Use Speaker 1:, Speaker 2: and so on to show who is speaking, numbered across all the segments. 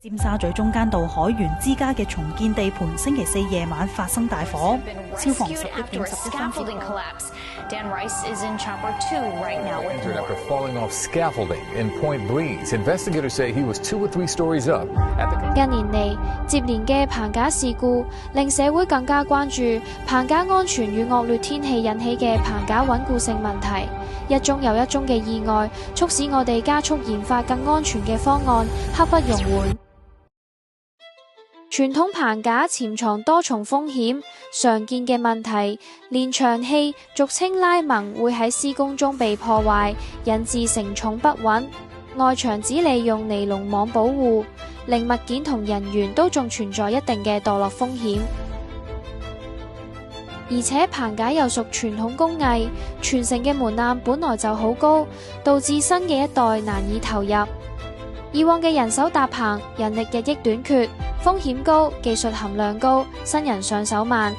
Speaker 1: 尖沙咀中間道海員之家嘅重建地盤星期四夜晚發生大火，消防11點11分接報。
Speaker 2: Dan Rice is in Chopper 2 right now.
Speaker 3: Injured after falling off scaffolding in Point Breeze. Investigators say he was 2 or 3 stories up.
Speaker 4: 近年嚟接連嘅棚架事故，令社會更加關注棚架安全與惡劣天氣引起嘅棚架穩固性問題。一宗又一宗嘅意外，促使我哋加速研發更安全嘅方案，刻不容緩。傳統棚架潛藏多重風險，常見嘅問題，連牆器俗稱拉盟會喺施工中被破壞，引致承重不穩。外牆只利用尼龍網保護，令物件同人員都仲存在一定嘅墮落風險。而且棚架又屬傳統工藝，傳承嘅門檻本來就好高，導致新嘅一代難以投入。以往嘅人手搭棚，人力日益短缺，風險高，技術含量高，新人上手慢。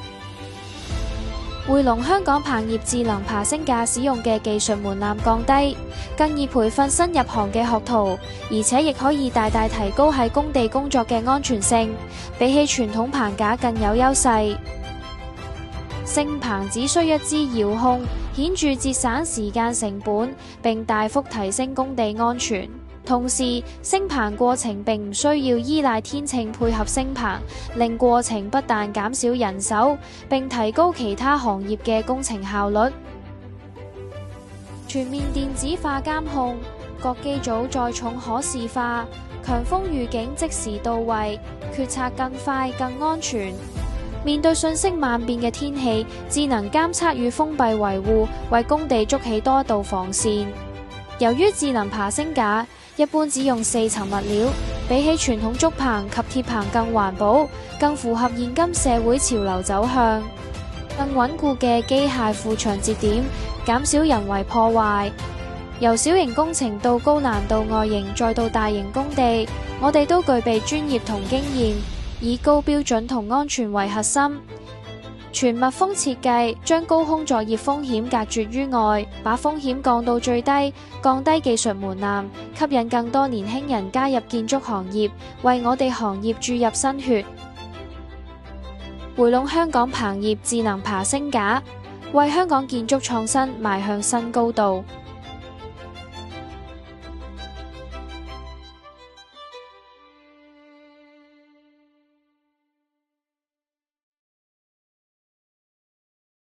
Speaker 4: 回籠香港棚業智能爬升架使用嘅技術門檻降低，更易培訓新入行嘅學徒，而且亦可以大大提高喺工地工作嘅安全性，比起傳統棚架更有優勢。升棚只需一支遙控，顯著節省時間成本，並大幅提升工地安全。同時，升棚過程並唔需要依賴天秤配合升棚，令過程不但減少人手，並提高其他行業嘅工程效率。全面電子化監控，各機組載重可視化，強風預警即時到位，決策更快更安全。面對瞬息萬變嘅天氣，智能監測與封閉維護，為工地築起多一道防線。由於智能爬升架一般只用4層物料，比起傳統竹棚及鐵棚更環保，更符合現今社會潮流走向。更穩固嘅機械副牆節點，減少人為破壞。由小型工程到高難度外形，再到大型工地，我哋都具備專業同經驗，以高標準同安全為核心。全密封設計將高空作業風險隔絕於外，把風險降到最低，降低技術門檻，吸引更多年輕人加入建築行業，為我哋行業注入新血。回籠香港棚業智能爬升架，為香港建築創新邁向新高度。